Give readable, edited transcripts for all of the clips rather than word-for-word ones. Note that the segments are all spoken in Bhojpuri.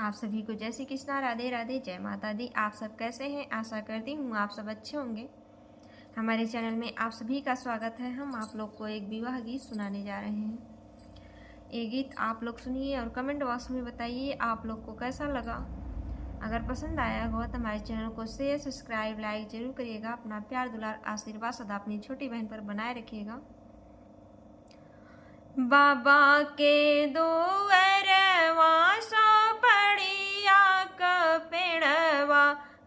आप सभी को जय श्री कृष्णा, राधे राधे, जय माता दी। आप सब कैसे हैं? आशा करती हूँ आप सब अच्छे होंगे। हमारे चैनल में आप सभी का स्वागत है। हम आप लोग को एक विवाह गीत सुनाने जा रहे हैं। ये गीत आप लोग सुनिए और कमेंट बॉक्स में बताइए आप लोग को कैसा लगा। अगर पसंद आया हो तो हमारे चैनल को शेयर, सब्सक्राइब, लाइक जरूर करिएगा। अपना प्यार, दुलार, आशीर्वाद सदा अपनी छोटी बहन पर बनाए रखिएगा। बाबा के दुअरवा सो पड़िया कपिड़वा,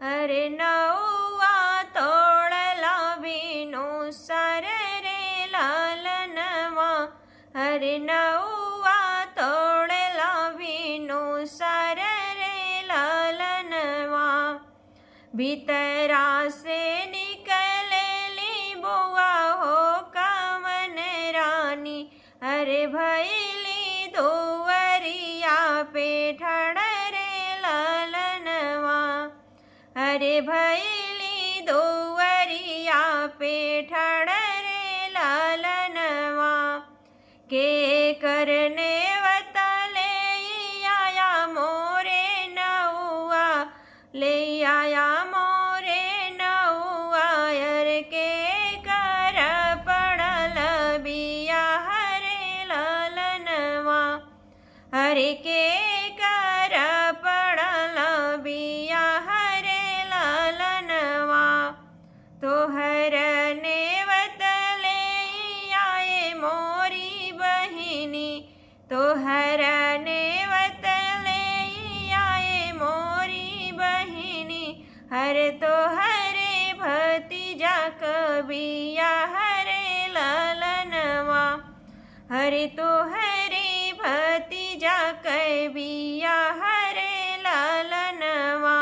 अरे नौआ तोड़ला बिनु सर रे लालनवा, अरे नौआ तोड़ला बिनु सर रे लालनवा। भीतरा से निकलेली बुआ हो कवन रानी, अरे भैली दुवरिया पे ठड़ रे लालनवा, अरे भैली दुवरिया पे ठड़ रे लालनवा। के करने वतले आया मोरे नौआ, ले आया मोरे नौआ, अर के कर पड़ल बिया हरे लालनवा, हरे के कर पड़ल बिया हरे लालनवा। तोहर नेवतले आए मोरी बहिनी, तोहर नेवतले आए मोरी बहिनी, हरे तोहरे भतीजा कबिया हरे लालनवा, हरे तोहरे भतीजा कबिया हरे लालनवा।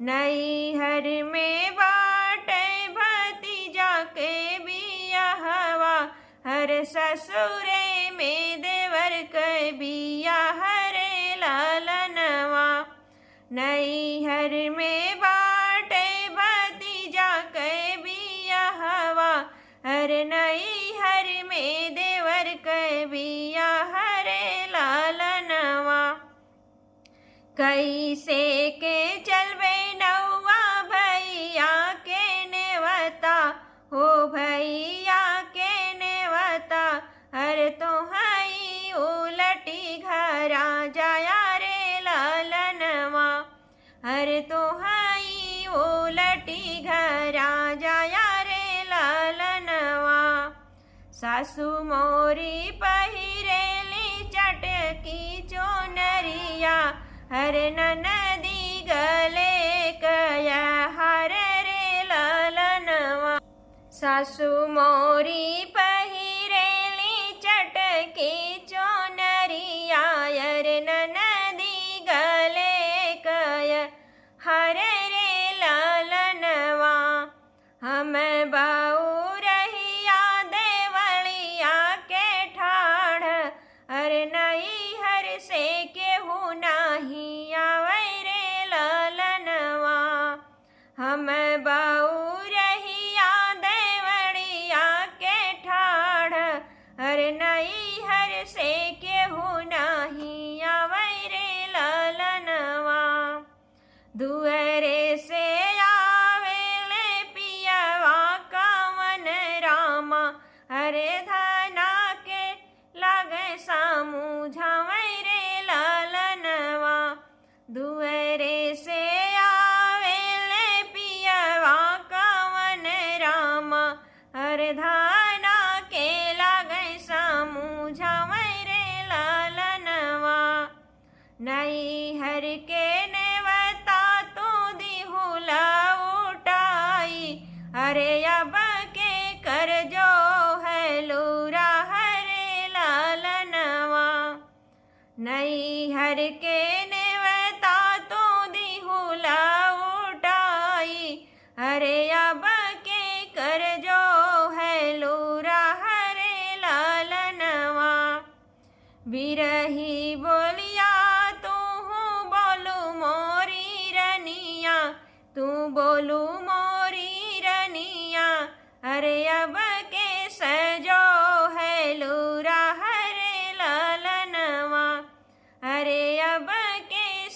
नैहर में बाटे भतीजा के बियाहवा, हर ससुरे में देवर के बिया हरे लालनवा। नैहर में बाटे भतीजा के बियाहवा, हर नैहर में देवर के बिया हरे लालनवा। कैसे के चलबे नौआ भैया के नेवता, हो भैया के नेवता, अरे तोहई उलटी घरा जाया रे लालनवा, अरे तोहई उलटी घरा जाया रे लालनवा। सासू मोरी पहिरेली चटकी चोनरिया, हरे ननदी गले कया हर रे लालनवा। सासू मोरी पहिरेली चटकी चोनरिया, अरे ननदी गले कया हर रे लालनवा। हम बाऊ रहिया देवलिया के ठाढ़, अरे नैहर से केहू नाही आवे रे लालनवा। हम बाऊ रहिया देवलिया के ठाढ़, अरे नैहर से केहू नाही आवे रे लालनवा। दुअरे से आवेले पियवा कवन रामा, अरे धना के लागे सामुझावे रे लालनवा। दुअरे से आवेले पियवा कवन रामा, अरे धना के लागे सामुझावे रे लालनवा। नैहर के नेवता तू दिहुला उठाई, अरे अब के कर जो है लूरा हरे लालनवा। नैहर के नेवता तू दिहुला उठाई, अरे अब के कर जो है लूरा हरे लालनवा। बिरही बोलिया तू बोलू मोरी रनिया, तू बोलू मोरी रनिया, अरे अब के सजो है लूरा हरे लालनवा, अरे अब के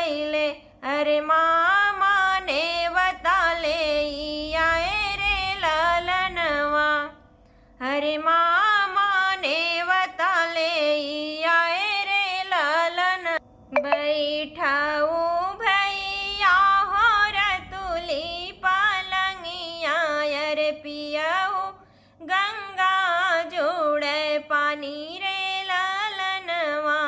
भैले अरे मामा ने बताले आए रे लालनवा। अरे मामा ने बताले आए रे लालन। बैठाऊ भैया हो रतुली पालंगिया अरे पियाऊ गंगा जोड़े पानी रे लालनवा।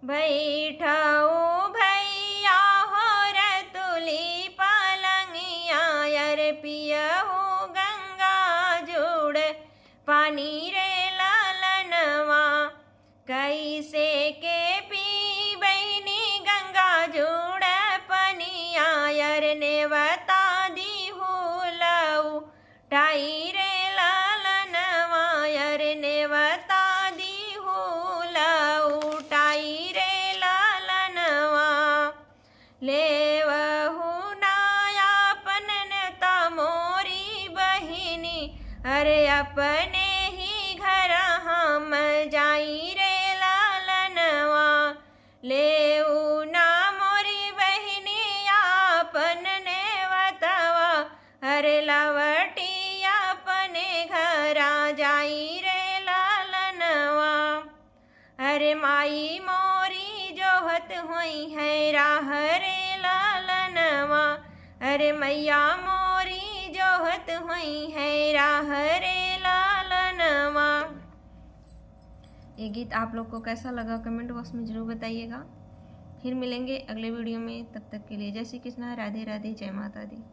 बैठाऊ भैया हो रतुली पालंगिया अरे पियाऊ गंगा जोड़े पानी रे लालनवा। कैसे के पी बहनी गंगा जोड़े पनिया अरे ने बता दी हुलऊ टाई रे लालनवा। अरे ने बता दी हुलऊ टाई रे लालनवा। लेवहु नायापन नेता मोरी बहिनी अरे अपने ही घर हम जाई रे लालनवा। लेऊ ना मोरी बहिनी आपन ने बतावा अरे लवटी अपने घर जाई रे लालनवा। अरे माई मोरी जोहत हुई है राह रे लालनवा। अरे मैया मोरी जोहत हुई है राह रे लालनवा। ये गीत आप लोग को कैसा लगा कमेंट बॉक्स में ज़रूर बताइएगा। फिर मिलेंगे अगले वीडियो में, तब तक के लिए जय श्री कृष्णा, राधे राधे, जय माता दी।